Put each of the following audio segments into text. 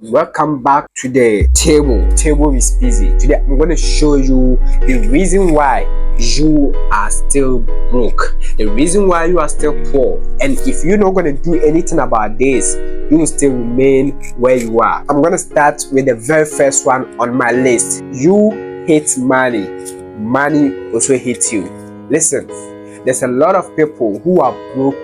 Welcome back to the table is busy. Today I'm going to show you the reason why you are still broke, the reason why you are still poor, and if you're not going to do anything about this, you will still remain where you are. I'm going to start with the very first one on my list. You hate money. Money also hates you. Listen, there's a lot of people who are broke,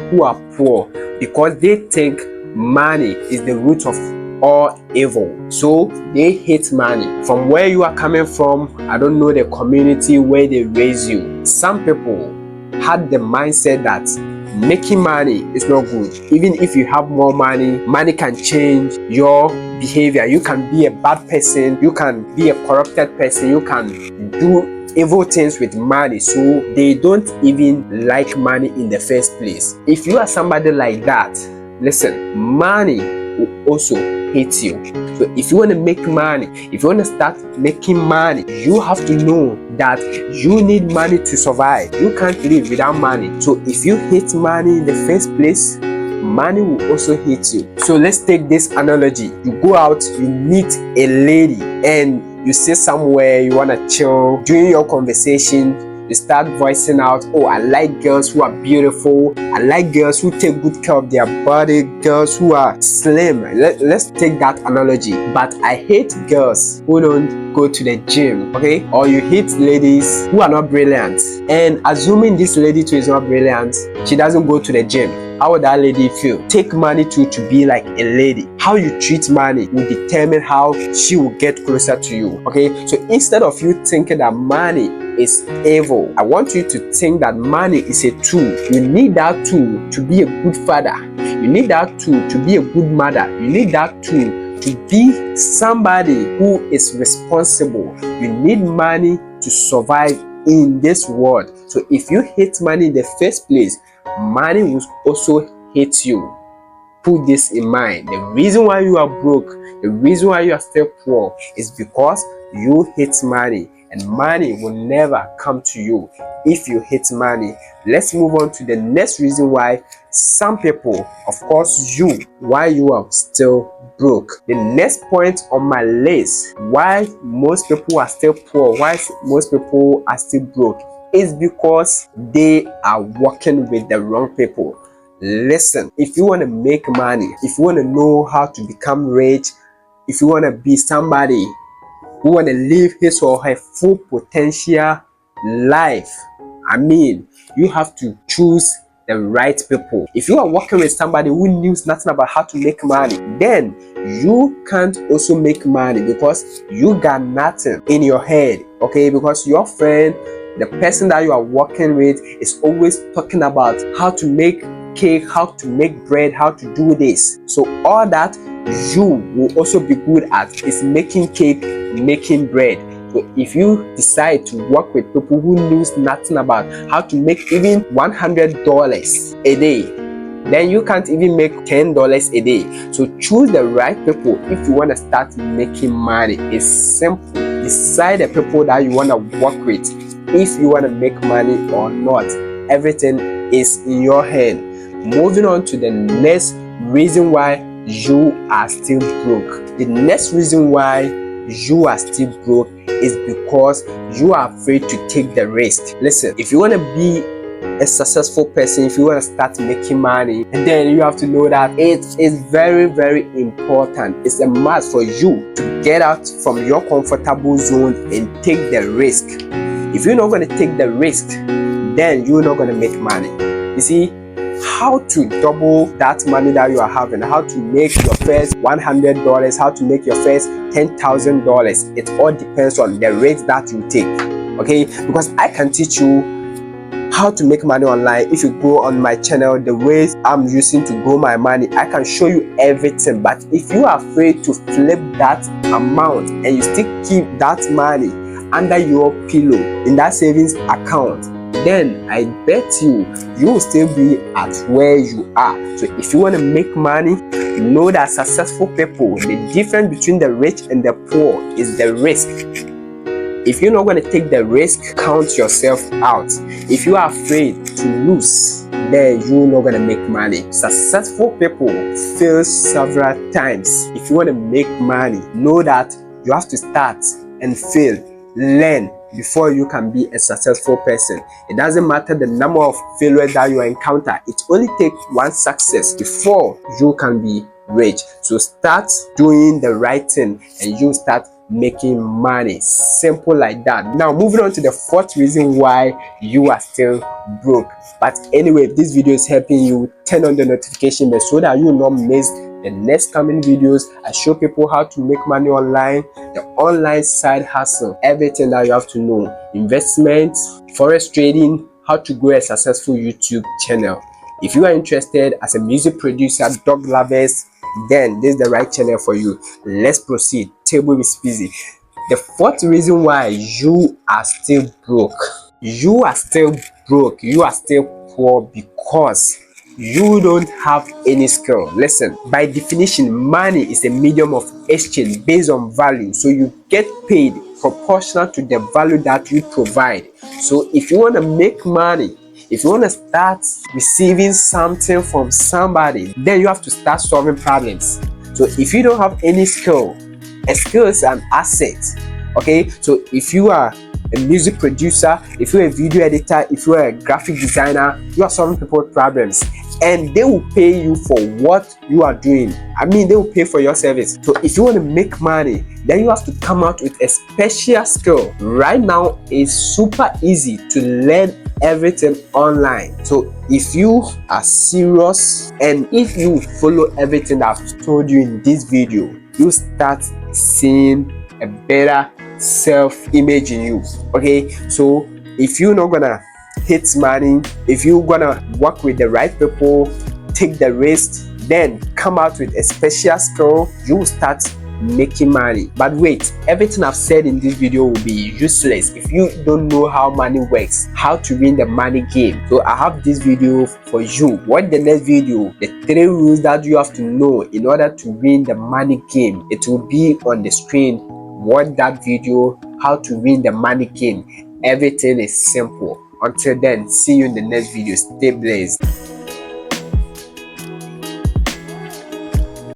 who are poor, because they think money is the root of all evil. So they hate money. From where you are coming from, I don't know the community where they raise you. Some people had the mindset that making money is not good. Even if you have more money, money can change your behavior. You can be a bad person, you can be a corrupted person, you can do evil things with money. So they don't even like money in the first place. If you are somebody like that, listen, money will also hate you. So if you want to make money, if you want to start making money, you have to know that you need money to survive. You can't live without money. So if you hate money in the first place, money will also hate you. So let's take this analogy. You go out, you meet a lady, and you sit somewhere, you want to chill. During your conversation, you start voicing out, oh, I like girls who are beautiful, I like girls who take good care of their body, girls who are slim. Let's take that analogy. But I hate girls who don't go to the gym, okay? Or you hate ladies who are not brilliant. And assuming this lady too is not brilliant, she doesn't go to the gym, how would that lady feel? Take money to be like a lady. How you treat money will determine how she will get closer to you. Okay, so instead of you thinking that money is evil, I want you to think that money is a tool. You need that tool to be a good father. You need that tool to be a good mother. You need that tool to be somebody who is responsible. You need money to survive in this world. So if you hate money in the first place, money will also hate you. Put this in mind. The reason why you are broke, the reason why you are still poor is because you hate money, and money will never come to you if you hate money. Let's move on to the next reason why some people, of course you, why you are still broke. The next point on my list, why most people are still poor, why most people are still broke, is because they are working with the wrong people. Listen, if you want to make money, if you want to know how to become rich, if you want to be somebody who want to live his or her full potential life, you have to choose the right people. If you are working with somebody who knows nothing about how to make money, then you can't also make money because you got nothing in your head, okay? Because your friend, the person that you are working with, is always talking about how to make cake, how to make bread, how to do this. So all that you will also be good at is making cake, making bread. So if you decide to work with people who knows nothing about how to make even $100 a day, then you can't even make $10 a day. So choose the right people if you want to start making money. It's simple. Decide the people that you want to work with if you want to make money or not. Everything is in your hand. Moving on to the next reason why you are still broke. The next reason why you are still broke is because you are afraid to take the risk. Listen, if you want to be a successful person, if you want to start making money, then you have to know that it is very, very important. It's a must for you to get out from your comfortable zone and take the risk. If you're not going to take the risk, then you're not going to make money. You see, how to double that money that you are having, how to make your first $100, how to make your first $10,000, it all depends on the risk that you take, okay? Because I can teach you how to make money online. If you go on my channel, the ways I'm using to grow my money, I can show you everything. But if you are afraid to flip that amount and you still keep that money under your pillow in that savings account, then I bet you will still be at where you are. So if you want to make money, know that successful people, the difference between the rich and the poor is the risk. If you're not going to take the risk, count yourself out. If you are afraid to lose, then you're not gonna make money. Successful people fail several times. If you want to make money, know that you have to start and fail, learn before you can be a successful person. It doesn't matter the number of failures that you encounter. It only takes one success before you can be rich. So start doing the right thing and you start making money. Simple like that. Now moving on to the fourth reason why you are still broke. But anyway, if this video is helping you, turn on the notification bell so that you will not miss the next coming videos. I show people how to make money online, the online side hustle, everything that you have to know, investments, forex trading, how to grow a successful YouTube channel. If you are interested as a music producer, dog lovers, then this is the right channel for you. Let's proceed. Table is busy. The fourth reason why you are still broke. You are still broke. You are still poor because you don't have any skill. Listen, by definition, money is a medium of exchange based on value. So you get paid proportional to the value that you provide. So if you want to make money, if you want to start receiving something from somebody, then you have to start solving problems. So if you don't have any skill, a skill is an asset. Okay, so if you are a music producer, if you're a video editor, if you're a graphic designer, you are solving people's problems and they will pay you for what you are doing. I mean, they will pay for your service. So if you want to make money, then you have to come out with a special skill. Right now it's super easy to learn everything online. So if you are serious and if you follow everything that I've told you in this video, you start seeing a better self-image in you. Okay, so if you're not gonna hit money, if you're gonna work with the right people, take the risk, then come out with a special skill, you will start making money. But wait, everything I've said in this video will be useless if you don't know how money works, how to win the money game. So I have this video for you. Watch the next video, the 3 rules that you have to know in order to win the money game. It will be on the screen. Watch that video, how to win the money game. Everything is simple. Until then, see you in the next video. Stay blessed.